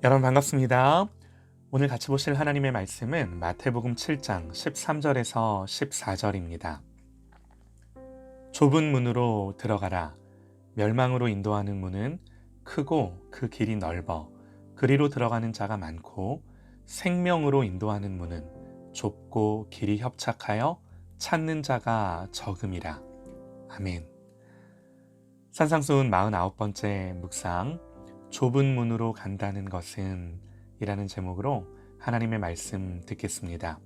여러분 반갑습니다. 오늘 같이 보실 하나님의 말씀은 마태복음 7장 13절에서 14절입니다. 좁은 문으로 들어가라. 멸망으로 인도하는 문은 크고 그 길이 넓어 그리로 들어가는 자가 많고 생명으로 인도하는 문은 좁고 길이 협착하여 찾는 자가 적음이라. 아멘. 산상수훈 49번째 묵상 좁은 문으로 간다는 것은 이라는 제목으로 하나님의 말씀 듣겠습니다.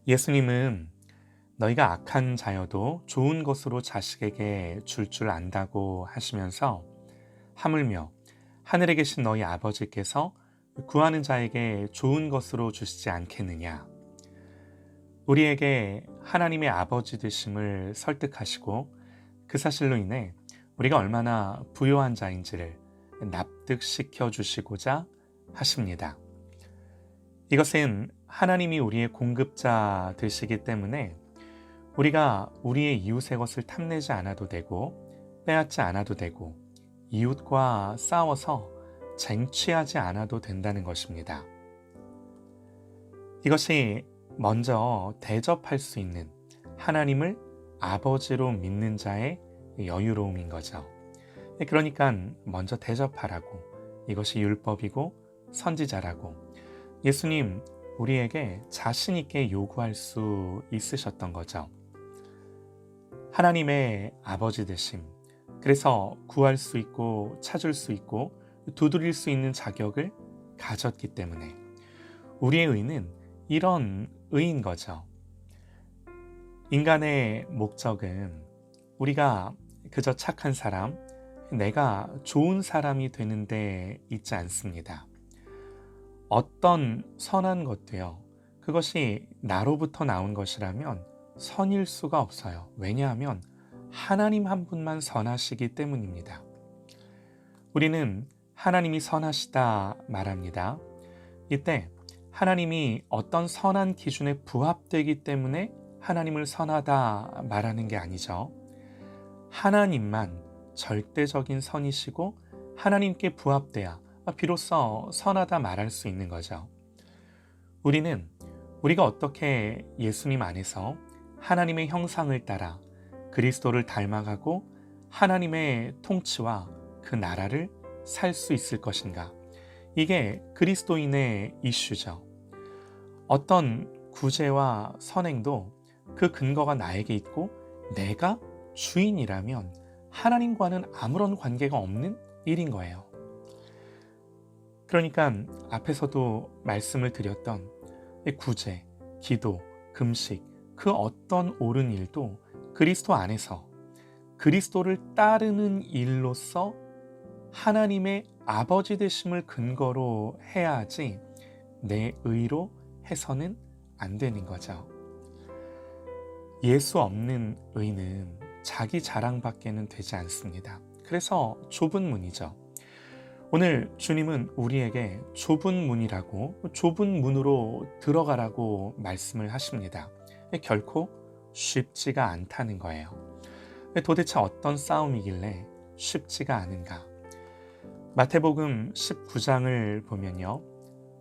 예수님은 너희가 악한 자여도 좋은 것으로 자식에게 줄 안다고 하시면서 하물며 하늘에 계신 너희 아버지께서 구하는 자에게 좋은 것으로 주시지 않겠느냐. 우리에게 하나님의 아버지 되심을 설득하시고 그 사실로 인해 우리가 얼마나 부요한 자인지를 납득시켜 주시고자 하십니다. 이것은 하나님이 우리의 공급자 되시기 때문에 우리가 우리의 이웃의 것을 탐내지 않아도 되고 빼앗지 않아도 되고 이웃과 싸워서 쟁취하지 않아도 된다는 것입니다. 이것이 먼저 대접할 수 있는 하나님을 아버지로 믿는 자의 여유로움인 거죠. 그러니까 먼저 대접하라고, 이것이 율법이고 선지자라고 예수님 우리에게 자신 있게 요구할 수 있으셨던 거죠. 하나님의 아버지 되심, 그래서 구할 수 있고 찾을 수 있고 두드릴 수 있는 자격을 가졌기 때문에 우리의 의는 이런 의인 거죠. 인간의 목적은 우리가 그저 착한 사람, 내가 좋은 사람이 되는데 있지 않습니다. 어떤 선한 것도요, 그것이 나로부터 나온 것이라면 선일 수가 없어요. 왜냐하면 하나님 한 분만 선하시기 때문입니다. 우리는 하나님이 선하시다 말합니다. 이때 하나님이 어떤 선한 기준에 부합되기 때문에 하나님을 선하다 말하는 게 아니죠. 하나님만 절대적인 선이시고 하나님께 부합돼야 비로소 선하다 말할 수 있는 거죠. 우리가 어떻게 예수님 안에서 하나님의 형상을 따라 그리스도를 닮아가고 하나님의 통치와 그 나라를 살 수 있을 것인가? 이게 그리스도인의 이슈죠. 어떤 구제와 선행도 그 근거가 나에게 있고 내가 주인이라면 하나님과는 아무런 관계가 없는 일인 거예요. 그러니까 앞에서도 말씀을 드렸던 구제, 기도, 금식, 그 어떤 옳은 일도 그리스도 안에서 그리스도를 따르는 일로서 하나님의 아버지 되심을 근거로 해야 하지 내 의로 해서는 안 되는 거죠. 예수 없는 의는 자기 자랑밖에는 되지 않습니다. 그래서 좁은 문이죠. 오늘 주님은 우리에게 좁은 문이라고, 좁은 문으로 들어가라고 말씀을 하십니다. 결코 쉽지가 않다는 거예요. 도대체 어떤 싸움이길래 쉽지가 않은가? 마태복음 19장을 보면요,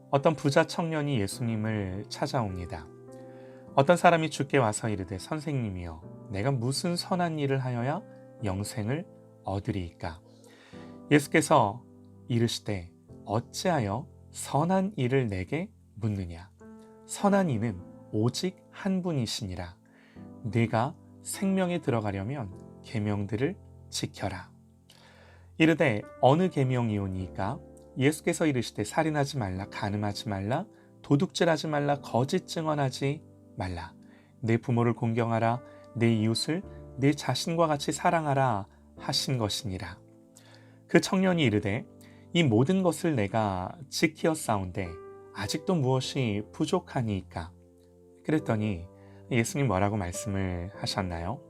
어떤 부자 청년이 예수님을 찾아옵니다. 어떤 사람이 주께 와서 이르되 선생님이여, 내가 무슨 선한 일을 하여야 영생을 얻으리이까? 예수께서 이르시되 어찌하여 선한 일을 내게 묻느냐? 선한 이는 오직 한 분이시니라. 네가 생명에 들어가려면 계명들을 지켜라. 이르되 어느 계명이오니이까? 예수께서 이르시되 살인하지 말라, 간음하지 말라, 도둑질하지 말라, 거짓 증언하지 말라, 내 부모를 공경하라, 내 이웃을 내 자신과 같이 사랑하라 하신 것이니라. 그 청년이 이르되 이 모든 것을 내가 지키었사온데 아직도 무엇이 부족하니이까? 그랬더니 예수님 뭐라고 말씀을 하셨나요?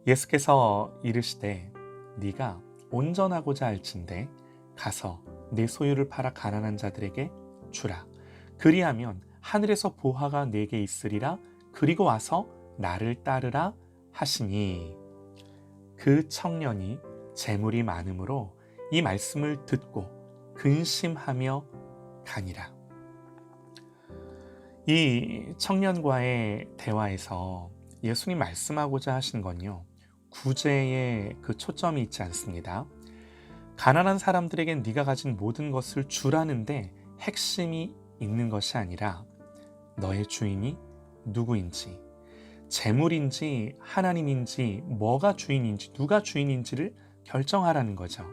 예수께서 이르시되 네가 온전하고자 할진대 가서 내 소유를 팔아 가난한 자들에게 주라. 그리하면 하늘에서 보화가 네게 있으리라. 그리고 와서 나를 따르라 하시니, 그 청년이 재물이 많음으로 이 말씀을 듣고 근심하며 가니라. 이 청년과의 대화에서 예수님 말씀하고자 하신 건요, 구제에 그 초점이 있지 않습니다. 가난한 사람들에겐 네가 가진 모든 것을 주라는데 핵심이 있는 것이 아니라 너의 주인이 누구인지, 재물인지 하나님인지, 뭐가 주인인지, 누가 주인인지를 결정하라는 거죠.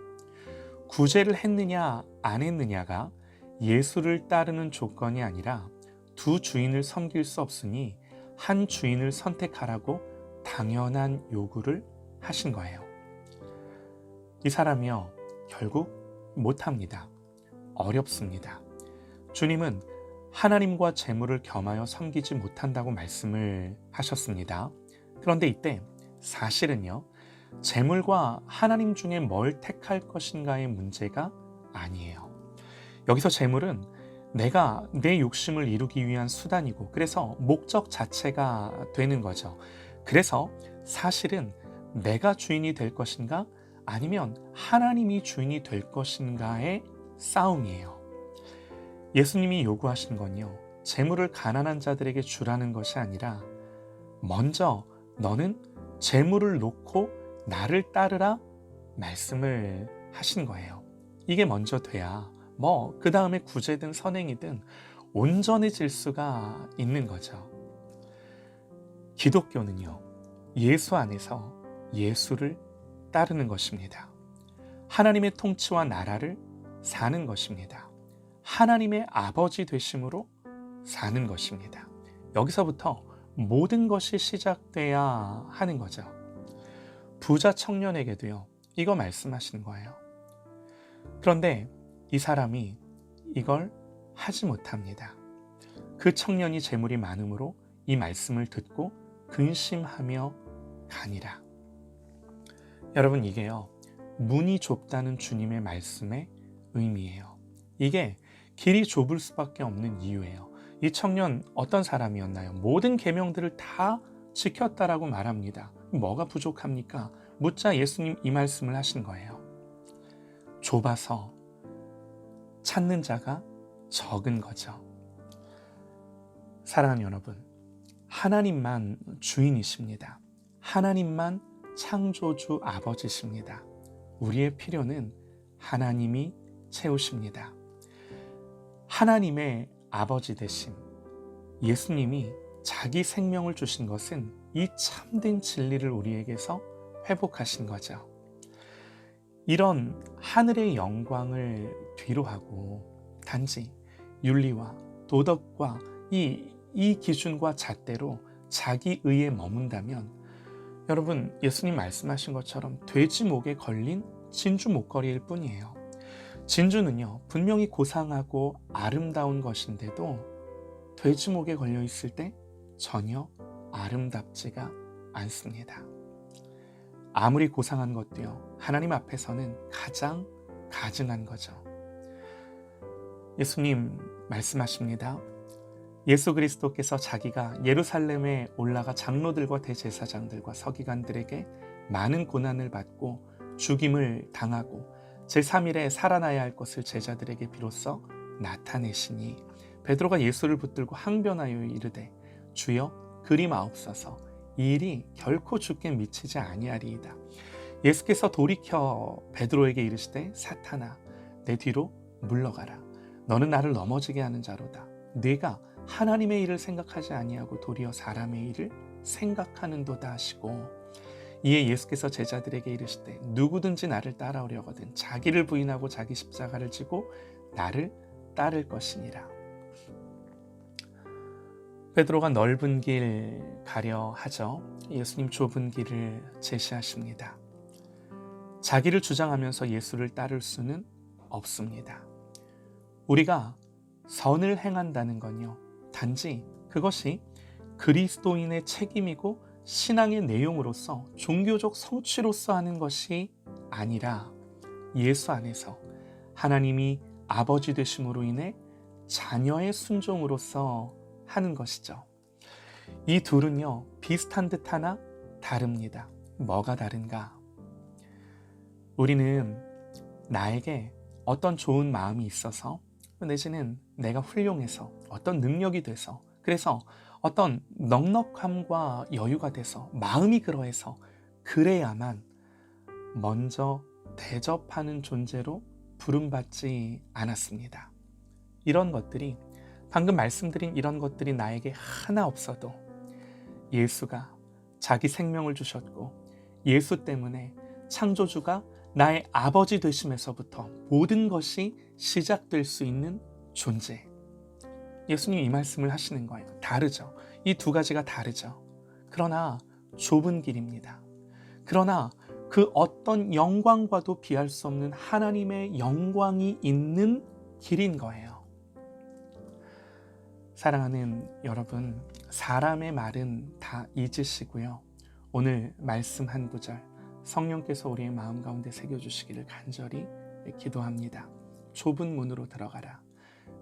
구제를 했느냐 안 했느냐가 예수를 따르는 조건이 아니라 두 주인을 섬길 수 없으니 한 주인을 선택하라고 당연한 요구를 하신 거예요. 이 사람이요, 결국 못합니다. 어렵습니다. 주님은 하나님과 재물을 겸하여 섬기지 못한다고 말씀을 하셨습니다. 그런데 이때 사실은요, 재물과 하나님 중에 뭘 택할 것인가의 문제가 아니에요. 여기서 재물은 내가 내 욕심을 이루기 위한 수단이고, 그래서 목적 자체가 되는 거죠. 그래서 사실은 내가 주인이 될 것인가 아니면 하나님이 주인이 될 것인가의 싸움이에요. 예수님이 요구하신 건요, 재물을 가난한 자들에게 주라는 것이 아니라 먼저 너는 재물을 놓고 나를 따르라 말씀을 하신 거예요. 이게 먼저 돼야 그 다음에 구제든 선행이든 온전해질 수가 있는 거죠. 기독교는요, 예수 안에서 예수를 따르는 것입니다. 하나님의 통치와 나라를 사는 것입니다. 하나님의 아버지 되심으로 사는 것입니다. 여기서부터 모든 것이 시작돼야 하는 거죠. 부자 청년에게도요, 이거 말씀하시는 거예요. 그런데 이 사람이 이걸 하지 못합니다. 그 청년이 재물이 많으므로 이 말씀을 듣고 근심하며 가니라. 여러분, 이게요, 문이 좁다는 주님의 말씀의 의미예요. 이게 길이 좁을 수밖에 없는 이유예요. 이 청년 어떤 사람이었나요? 모든 계명들을 다 지켰다라고 말합니다. 뭐가 부족합니까? 묻자 예수님 이 말씀을 하신 거예요. 좁아서 찾는 자가 적은 거죠. 사랑하는 여러분, 하나님만 주인이십니다. 하나님만 창조주 아버지십니다. 우리의 필요는 하나님이 채우십니다. 하나님의 아버지 되심, 예수님이 자기 생명을 주신 것은 이 참된 진리를 우리에게서 회복하신 거죠. 이런 하늘의 영광을 뒤로하고 단지 윤리와 도덕과 이 기준과 잣대로 자기 의에 머문다면, 여러분, 예수님 말씀하신 것처럼 돼지 목에 걸린 진주 목걸이일 뿐이에요. 진주는요, 분명히 고상하고 아름다운 것인데도 돼지 목에 걸려 있을 때 전혀 아름답지가 않습니다. 아무리 고상한 것도요, 하나님 앞에서는 가장 가증한 거죠. 예수님 말씀하십니다. 예수 그리스도께서 자기가 예루살렘에 올라가 장로들과 대제사장들과 서기관들에게 많은 고난을 받고 죽임을 당하고 제3일에 살아나야 할 것을 제자들에게 비로소 나타내시니, 베드로가 예수를 붙들고 항변하여 이르되 주여 그리마옵소서, 이 일이 결코 주께 미치지 아니하리이다. 예수께서 돌이켜 베드로에게 이르시되 사탄아, 내 뒤로 물러가라. 너는 나를 넘어지게 하는 자로다. 네가 하나님의 일을 생각하지 아니하고 도리어 사람의 일을 생각하는도다 하시고, 이에 예수께서 제자들에게 이르시되 누구든지 나를 따라오려거든 자기를 부인하고 자기 십자가를 지고 나를 따를 것이니라. 베드로가 넓은 길 가려 하죠. 예수님 좁은 길을 제시하십니다. 자기를 주장하면서 예수를 따를 수는 없습니다. 우리가 선을 행한다는 건요, 단지 그것이 그리스도인의 책임이고 신앙의 내용으로서 종교적 성취로서 하는 것이 아니라 예수 안에서 하나님이 아버지 되심으로 인해 자녀의 순종으로서 하는 것이죠. 이 둘은요, 비슷한 듯 하나 다릅니다. 뭐가 다른가? 우리는 나에게 어떤 좋은 마음이 있어서, 내지는 내가 훌륭해서, 어떤 능력이 돼서, 그래서 어떤 넉넉함과 여유가 돼서, 마음이 그러해서 그래야만 먼저 대접하는 존재로 부름받지 않았습니다. 이런 것들이, 방금 말씀드린 이런 것들이 나에게 하나 없어도 예수가 자기 생명을 주셨고, 예수 때문에 창조주가 나의 아버지 되심에서부터 모든 것이 시작될 수 있는 존재. 예수님 이 말씀을 하시는 거예요. 다르죠. 이 두 가지가 다르죠. 그러나 좁은 길입니다. 그러나 그 어떤 영광과도 비할 수 없는 하나님의 영광이 있는 길인 거예요. 사랑하는 여러분, 사람의 말은 다 잊으시고요. 오늘 말씀 한 구절 성령께서 우리의 마음 가운데 새겨주시기를 간절히 기도합니다. 좁은 문으로 들어가라.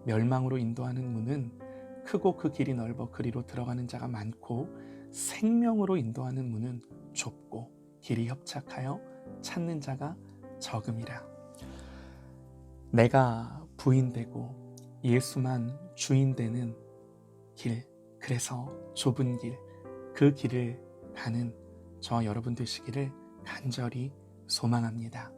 멸망으로 인도하는 문은 크고 그 길이 넓어 그리로 들어가는 자가 많고, 생명으로 인도하는 문은 좁고 길이 협착하여 찾는 자가 적음이라. 내가 부인되고 예수만 주인되는 길, 그래서 좁은 길, 그 길을 가는 저와 여러분 되시기를 간절히 소망합니다.